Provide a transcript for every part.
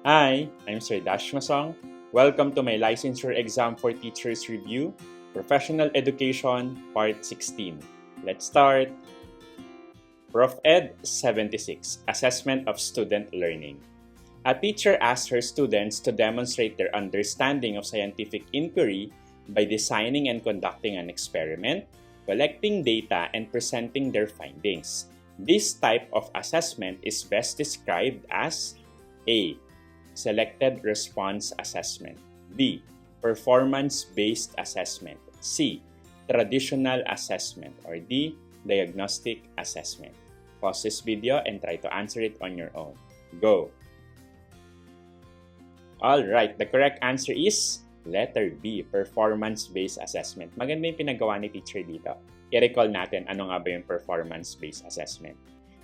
Hi, I'm Sir Dash Masong. Welcome to my Licensure Exam for Teachers Review, Professional Education, Part 16. Let's start. Prof Ed 76, Assessment of Student Learning. A teacher asks her students to demonstrate their understanding of scientific inquiry by designing and conducting an experiment, collecting data, and presenting their findings. This type of assessment is best described as A. Selected Response Assessment. B. Performance-Based Assessment. C. Traditional Assessment. Or D. Diagnostic Assessment. Pause this video and try to answer it on your own. Go! Alright, the correct answer is letter B, Performance-Based Assessment. Maganda yung pinagawa ni teacher dito. I-recall natin ano nga ba yung Performance-Based Assessment.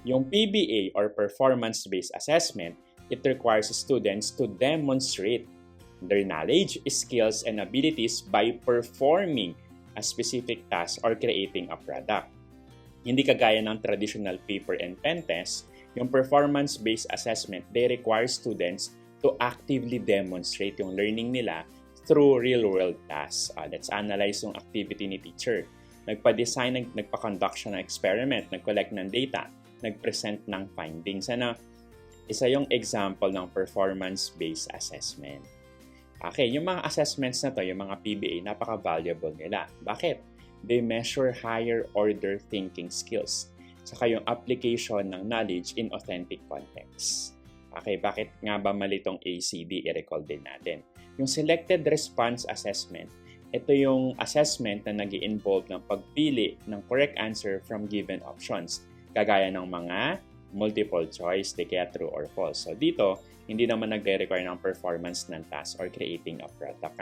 Yung PBA or Performance-Based Assessment, it requires students to demonstrate their knowledge, skills, and abilities by performing a specific task or creating a product. Hindi kagaya ng traditional paper and pen test, yung performance-based assessment, they require students to actively demonstrate yung learning nila through real-world tasks. Let's analyze yung activity ni teacher. Nagpa-design, nagpa-conduct siya ng experiment, nag-collect ng data, nag-present ng findings. Isa yung example ng performance-based assessment. Okay, yung mga assessments na to, yung mga PBA, napaka-valuable nila. Bakit? They measure higher order thinking skills. Saka yung application ng knowledge in authentic context. Okay, bakit nga ba mali tong ACD? I-recall din natin. Yung selected response assessment, ito yung assessment na nag-i-involve ng pagpili ng correct answer from given options. Kagaya ng mga multiple choice, kaya true or false. So dito, hindi naman nagre-require ng performance ng task or creating a product.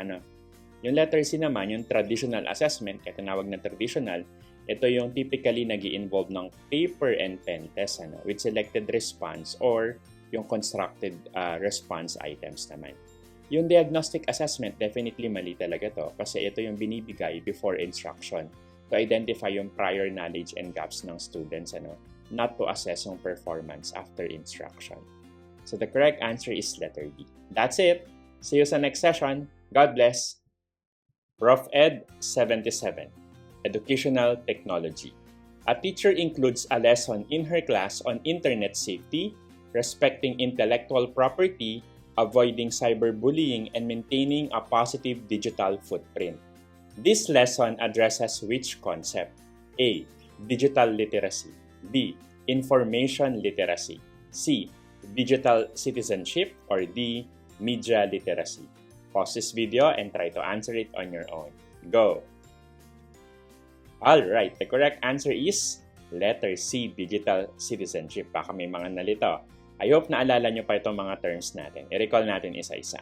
Yung letter C naman, yung traditional assessment, kaya tinawag na traditional, ito yung typically nag-i-involve ng paper and pen test with selected response or yung constructed response items naman. Yung diagnostic assessment, definitely mali talaga to kasi ito yung binibigay before instruction to identify yung prior knowledge and gaps ng students, not to assess yung performance after instruction. So the correct answer is letter B. That's it. See you sa next session. God bless. Prof Ed 77, Educational Technology. A teacher includes a lesson in her class on internet safety, respecting intellectual property, avoiding cyberbullying, and maintaining a positive digital footprint. This lesson addresses which concept? A. Digital literacy. B. Information literacy. C. Digital citizenship. Or D. Media literacy. Pause this video and try to answer it on your own. Go! Alright, the correct answer is letter C, digital citizenship. Baka may mga nalito. I hope naalala nyo pa itong mga terms natin. I-recall natin isa-isa.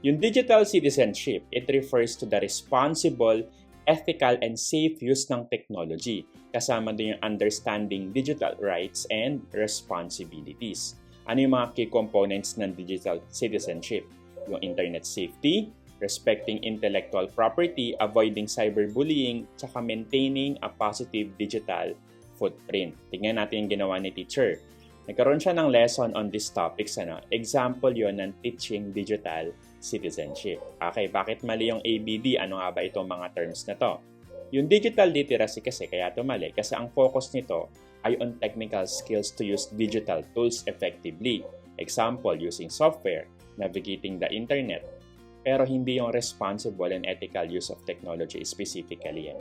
Yung digital citizenship, it refers to the responsible, ethical, and safe use ng technology. Kasama din yung understanding digital rights and responsibilities. Ano yung mga key components ng digital citizenship? Yung internet safety, respecting intellectual property, avoiding cyberbullying, tsaka maintaining a positive digital footprint. Tingnan natin yung ginawa ni teacher. Nagkaroon siya ng lesson on these topics. Example yon ng teaching digital citizenship. Okay, bakit mali yung ABD? Ano nga ba itong mga terms na to? Yung digital literacy kasi kaya ito mali kasi ang focus nito ay on technical skills to use digital tools effectively. Example, using software, navigating the internet. Pero hindi yung responsible and ethical use of technology specifically.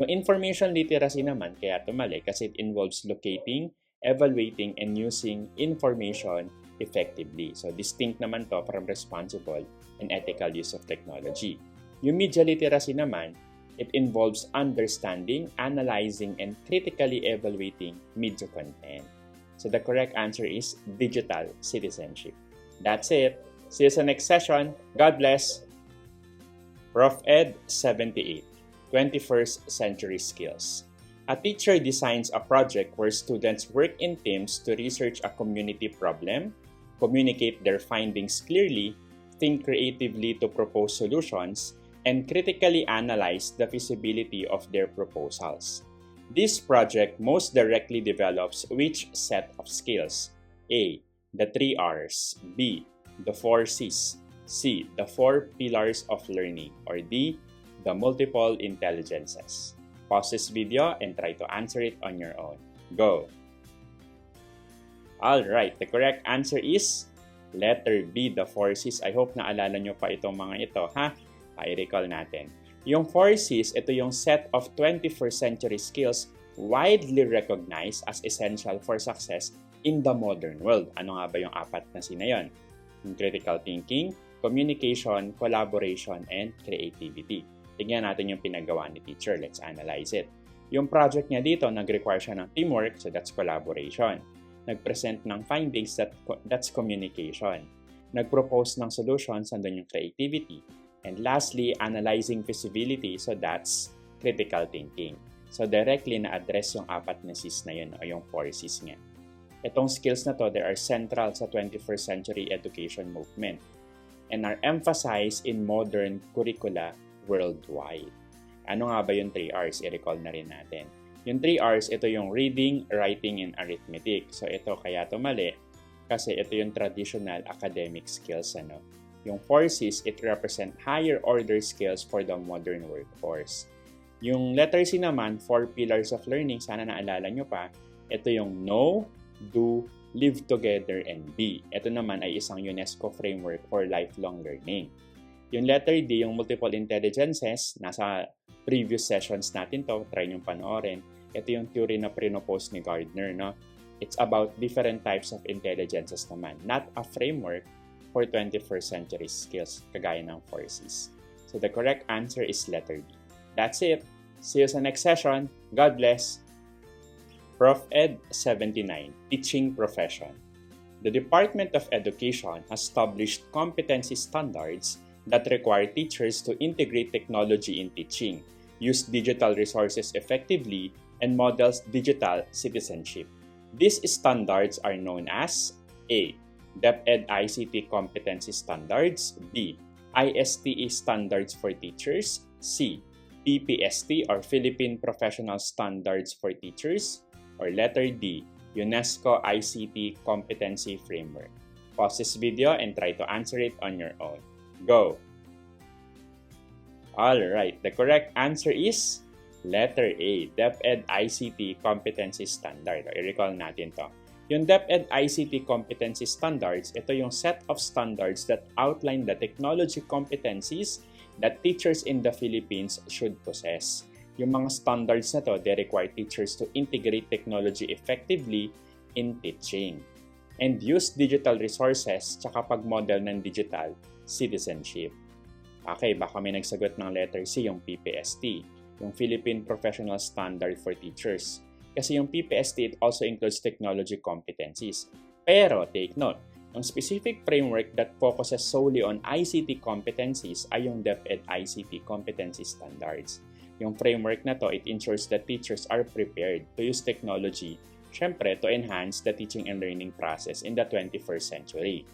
Yung information literacy naman kaya ito mali kasi it involves locating, evaluating, and using information effectively. So, distinct naman to from responsible and ethical use of technology. Yung media literacy naman, it involves understanding, analyzing, and critically evaluating media content. So, the correct answer is digital citizenship. That's it. See you sa next session. God bless. Prof Ed 78, 21st Century Skills. A teacher designs a project where students work in teams to research a community problem, communicate their findings clearly, think creatively to propose solutions, and critically analyze the feasibility of their proposals. This project most directly develops which set of skills? A. The 3 R's. B. the 4 Cs. C, the 4 pillars of learning. Or D, the multiple intelligences. Pause this video and try to answer it on your own. Go! Alright, the correct answer is letter B, the 4 Cs. I hope naalala nyo pa itong mga ito, ha? I-recall natin. Yung 4 Cs, ito yung set of 21st century skills widely recognized as essential for success in the modern world. Ano nga ba yung 4 na C na yun? Critical thinking, communication, collaboration, and creativity. Tingnan natin yung pinagawa ni teacher. Let's analyze it. Yung project niya dito, nag-require siya ng teamwork, so that's collaboration. Nag-present ng findings, that's communication. Nag-propose ng solutions, andun yung creativity. And lastly, analyzing feasibility, so that's critical thinking. So directly na-address yung 4 na Cs na yun, o yung 4 Cs nga. Itong skills na to, they are central sa 21st century education movement and are emphasized in modern curricula worldwide. Ano nga ba yung 3 Rs? I-recall na rin natin. Yung 3 Rs, ito yung reading, writing, and arithmetic. So ito kaya ito mali kasi ito yung traditional academic skills. Yung 4 Cs, it represent higher order skills for the modern workforce. Yung letter C naman, 4 pillars of learning, sana naalala nyo pa, ito yung know, do, live together, and be. Ito naman ay isang UNESCO framework for lifelong learning. Yung letter D, yung multiple intelligences, nasa previous sessions natin to, try nyo panoorin. Ito yung theory na pinopose ni Gardner, no? It's about different types of intelligences naman, not a framework for 21st century skills, kagaya ng 4 Cs. So the correct answer is letter D. That's it. See you sa next session. God bless. Prof. Ed 79, Teaching Profession. The Department of Education has established competency standards that require teachers to integrate technology in teaching, use digital resources effectively, and models digital citizenship. These standards are known as A. BLEPT ICT Competency Standards, B. ISTE Standards for Teachers, C. PPST or Philippine Professional Standards for Teachers, or letter D. UNESCO ICT Competency Framework. Pause this video and try to answer it on your own. Go! Alright, the correct answer is letter A, DepEd ICT Competency Standard. I-recall natin to. Yung DepEd ICT Competency Standards, ito yung set of standards that outline the technology competencies that teachers in the Philippines should possess. Yung mga standards na to, they require teachers to integrate technology effectively in teaching and use digital resources tsaka pag-model ng digital citizenship. Okay, baka may nagsagot ng letter C, yung PPST, yung Philippine Professional Standard for Teachers. Kasi yung PPST, it also includes technology competencies. Pero, take note, ang specific framework that focuses solely on ICT competencies ay yung DepEd ICT Competency Standards. Yung framework na to, it ensures that teachers are prepared to use technology, syempre, to enhance the teaching and learning process in the 21st century.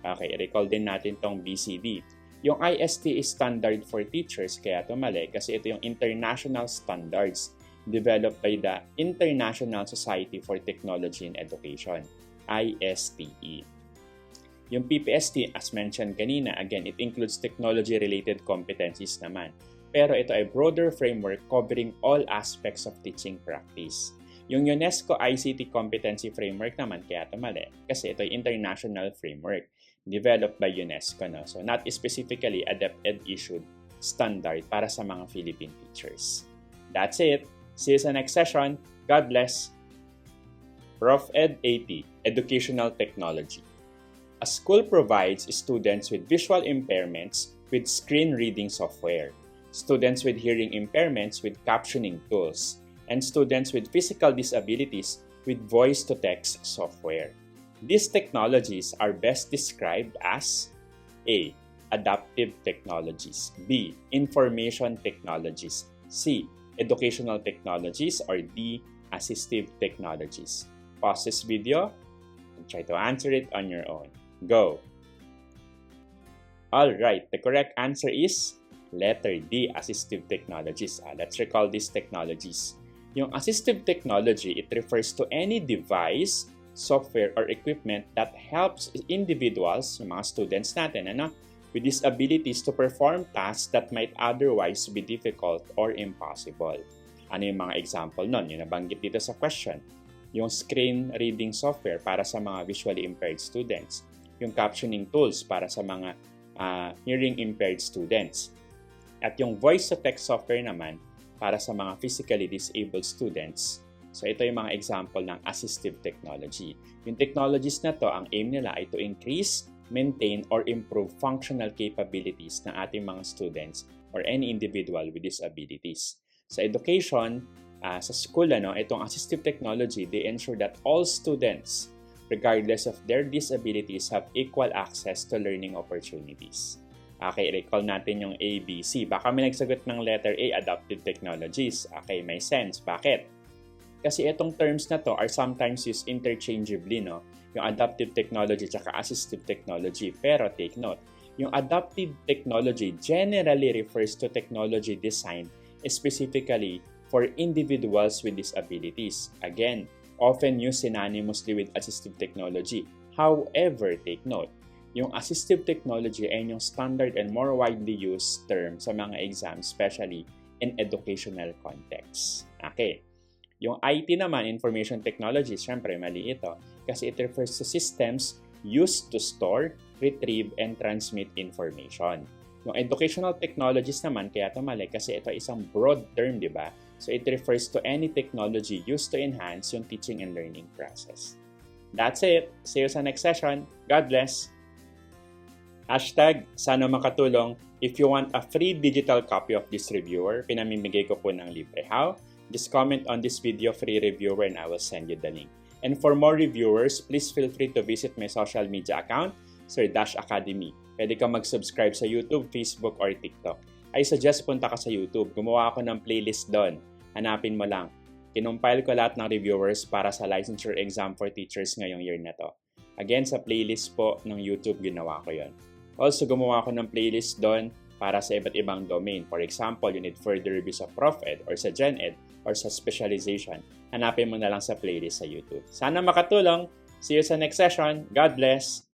Okay, recall din natin tong BCD. Yung ISTE standard for teachers, kaya ito mali kasi ito yung international standards developed by the International Society for Technology and Education, ISTE. Yung PPST, as mentioned kanina, again, it includes technology-related competencies naman. Pero ito ay broader framework covering all aspects of teaching practice. Yung UNESCO ICT Competency Framework naman, kaya ito mali kasi ito ay international framework developed by UNESCO. No? So, not specifically a DepEd issued standard para sa mga Philippine teachers. That's it. See you sa next session. God bless. Prof. Ed 80, Educational Technology. A school provides students with visual impairments with screen reading software, students with hearing impairments with captioning tools, and students with physical disabilities with voice-to-text software. These technologies are best described as A. Adaptive technologies, B. Information technologies, C. Educational technologies, or D. Assistive technologies. Pause this video and try to answer it on your own. Go! Alright, the correct answer is letter D, assistive technologies. Let's recall these technologies. Yung assistive technology, it refers to any device, software or equipment that helps individuals, yung mga students natin, with disabilities to perform tasks that might otherwise be difficult or impossible. Ano yung mga example nun? Yung nabanggit dito sa question. Yung screen reading software para sa mga visually impaired students. Yung captioning tools para sa mga hearing impaired students. At yung voice-to-text software naman para sa mga physically disabled students. So ito yung mga example ng assistive technology. Yung technologies na to, ang aim nila ay to increase, maintain, or improve functional capabilities ng ating mga students or any individual with disabilities. Sa education, sa school, itong assistive technology, they ensure that all students, regardless of their disabilities, have equal access to learning opportunities. Okay, recall natin yung ABC. Baka may nagsagot ng letter A, adaptive technologies. Okay, may sense. Bakit? Kasi itong terms na to are sometimes used interchangeably, no? Yung adaptive technology at assistive technology. Pero take note, yung adaptive technology generally refers to technology designed specifically for individuals with disabilities. Again, often used synonymously with assistive technology. However, take note, yung assistive technology ay yung standard and more widely used term sa mga exams, especially in educational context. Okay. Yung IT naman, information technology, syempre mali ito kasi it refers to systems used to store, retrieve, and transmit information. Yung educational technologies naman, kaya ito mali kasi ito isang broad term, di ba? So it refers to any technology used to enhance yung teaching and learning process. That's it. See you sa next session. God bless. Hashtag, sana makatulong. If you want a free digital copy of this reviewer, pinamimigay ko po ng libre. How? Just comment on this video, free reviewer, and I will send you the link. And for more reviewers, please feel free to visit my social media account, Sir Dash Academy. Pwede ka mag-subscribe sa YouTube, Facebook, or TikTok. I suggest punta ka sa YouTube. Gumawa ako ng playlist doon. Hanapin mo lang. Kinumpile ko lahat ng reviewers para sa Licensure Exam for Teachers ngayong year na to. Again, sa playlist po ng YouTube, ginawa ko yon. Also, gumawa ako ng playlist doon para sa iba't ibang domain. For example, you need further reviews sa Prof Ed or sa Gen Ed or sa specialization. Hanapin mo na lang sa playlist sa YouTube. Sana makatulong. See you sa next session. God bless!